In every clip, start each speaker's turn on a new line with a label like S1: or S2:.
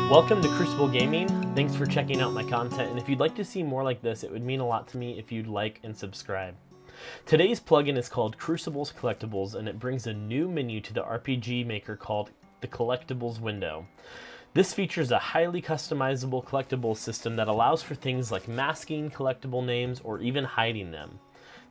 S1: Welcome to Crucible Gaming. Thanks for checking out my content, and if you'd like to see more like this, it would mean a lot to me if you'd like and subscribe. Today's plugin is called Crucible's Collectibles, and it brings a new menu to the RPG Maker called the Collectibles window. This features a highly customizable collectible system that allows for things like masking collectible names or even hiding them.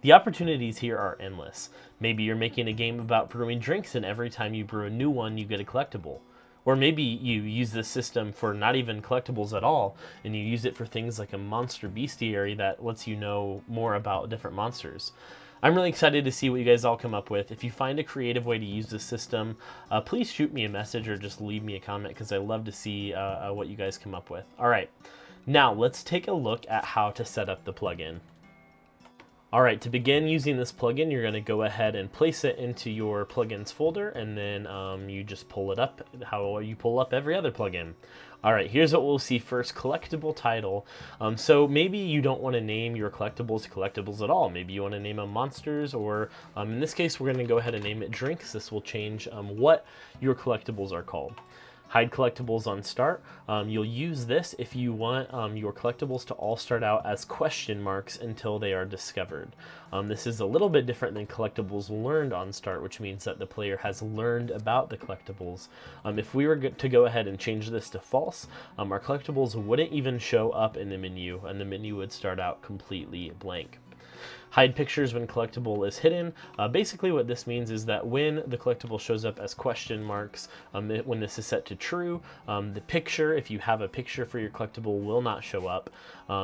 S1: The opportunities here are endless. Maybe you're making a game about brewing drinks, and every time you brew a new one, you get a collectible. Or maybe you use this system for not even collectibles at all, and you use it for things like a monster bestiary that lets you know more about different monsters. I'm really excited to see what you guys all come up with. If you find a creative way to use this system, please shoot me a message or just leave me a comment, because I love to see what you guys come up with. All right, now let's take a look at how to set up the plugin. All right, to begin using this plugin, you're going to go ahead and place it into your plugins folder, and then you just pull it up how you pull up every other plugin. All right, here's what we'll see first: Collectible Title. So maybe you don't want to name your collectibles at all. Maybe you want to name them monsters, or in this case, we're going to go ahead and name it drinks. This will change what your collectibles are called. Hide Collectibles on start. You'll use this if you want your collectibles to all start out as question marks until they are discovered. This is a little bit different than Collectibles learned on start, which means that the player has learned about the collectibles. If we were to go ahead and change this to false, our collectibles wouldn't even show up in the menu, and the menu would start out completely blank. Hide pictures when collectible is hidden. Basically what this means is that when the collectible shows up as question marks, when this is set to true, the picture, if you have a picture for your collectible, will not show up.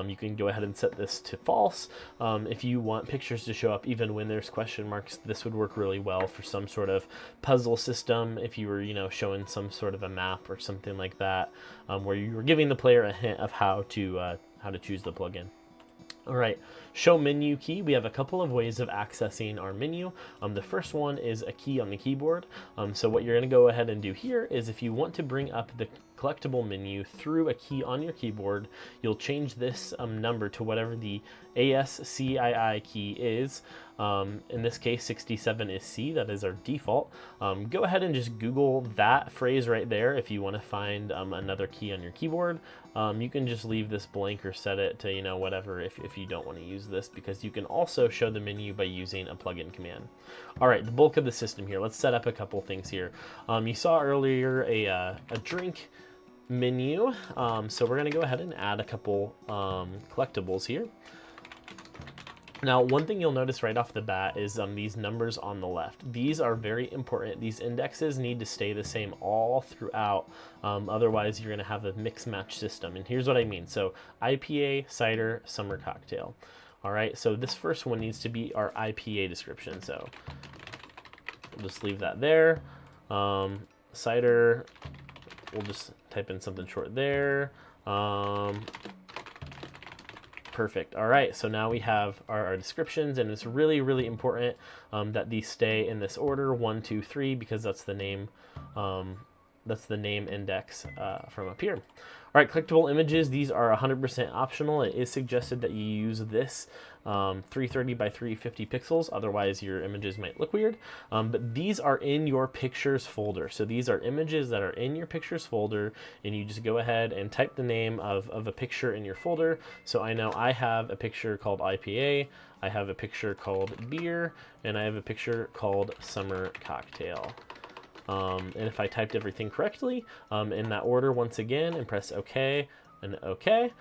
S1: You can go ahead and set this to false. If you want pictures to show up even when there's question marks, this would work really well for some sort of puzzle system. If you were, showing some sort of a map or something like that, where you were giving the player a hint of how to choose the plugin. All right, show menu key. We have a couple of ways of accessing our menu. The first one is a key on the keyboard. So what you're going to go ahead and do here is, if you want to bring up the collectible menu through a key on your keyboard, you'll change this number to whatever the ASCII key is. In this case, 67 is C. That is our default. Go ahead and just Google that phrase right there if you want to find another key on your keyboard. You can just leave this blank or set it to whatever if you don't want to use this, because you can also show the menu by using a plugin command. All right, the bulk of the system here. Let's set up a couple things here. You saw earlier a drink menu, so we're going to go ahead and add a couple collectibles here. Now, one thing you'll notice right off the bat is these numbers on the left. These are very important. These indexes need to stay the same all throughout. Otherwise, you're going to have a mix-match system. And here's what I mean. So IPA, cider, summer cocktail. All right, so this first one needs to be our IPA description. So we'll just leave that there. Cider, we'll just type in something short there. Perfect. All right, so now we have our descriptions, and it's really, really important that these stay in this order, 1, 2, 3, because that's the name. That's the name index from up here. All right, collectible images. These are 100% optional. It is suggested that you use this 330 by 350 pixels. Otherwise, your images might look weird. But these are in your pictures folder. So these are images that are in your pictures folder, and you just go ahead and type the name of a picture in your folder. So I know I have a picture called IPA. I have a picture called beer, and I have a picture called summer cocktail. And if I typed everything correctly in that order once again and press OK and OK,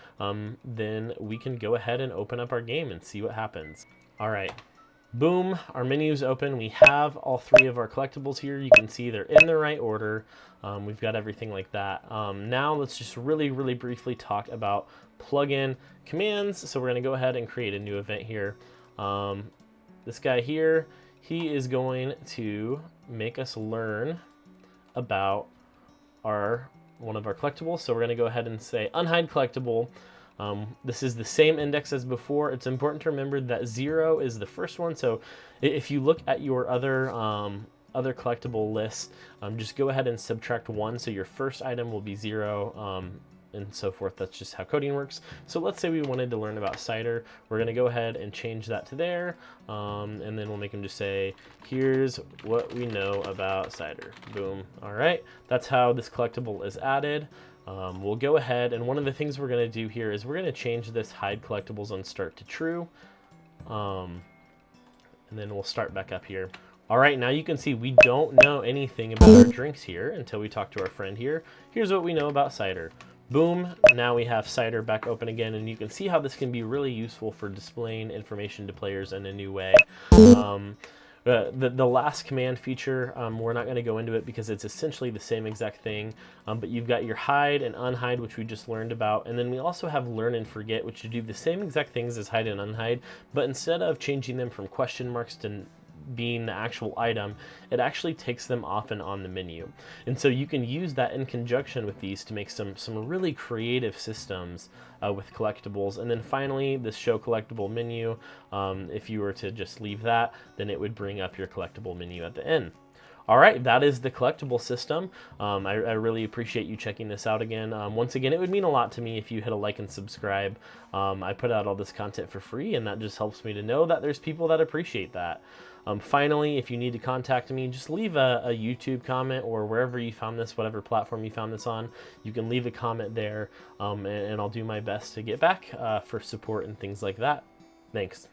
S1: then we can go ahead and open up our game and see what happens. All right, boom, our menu's open. We have all three of our collectibles here. You can see they're in the right order. We've got everything like that. Now let's just really, really briefly talk about plugin commands. So we're going to go ahead and create a new event here. This guy here, he is going to make us learn about one of our collectibles. So we're going to go ahead and say Unhide Collectible. This is the same index as before. It's important to remember that 0 is the first one. So if you look at your other collectible list, just go ahead and subtract 1. So your first item will be 0. and so forth. That's just how coding works. So let's say we wanted to learn about cider. We're going to go ahead and change that to there, and then we'll make them just say, here's what we know about cider. Boom. All right, that's how this collectible is added. We'll go ahead, and one of the things we're going to do here is we're going to change this hide collectibles on start to true, and then we'll start back up here. All right, now you can see we don't know anything about our drinks here until we talk to our friend here. Here's what we know about cider. Boom, now we have cider back open again, and you can see how this can be really useful for displaying information to players in a new way. The last command feature, we're not going to go into it because it's essentially the same exact thing, but you've got your hide and unhide, which we just learned about, and then we also have learn and forget, which do the same exact things as hide and unhide, but instead of changing them from question marks to being the actual item, it actually takes them off and on the menu. And so you can use that in conjunction with these to make some really creative systems with collectibles. And then finally, this show collectible menu, if you were to just leave that, then it would bring up your collectible menu at the end. All right, that is the collectible system. I really appreciate you checking this out again. Once again, it would mean a lot to me if you hit a like and subscribe. I put out all this content for free, and that just helps me to know that there's people that appreciate that. Finally, if you need to contact me, just leave a YouTube comment, or wherever you found this, whatever platform you found this on, you can leave a comment there, and I'll do my best to get back for support and things like that. Thanks.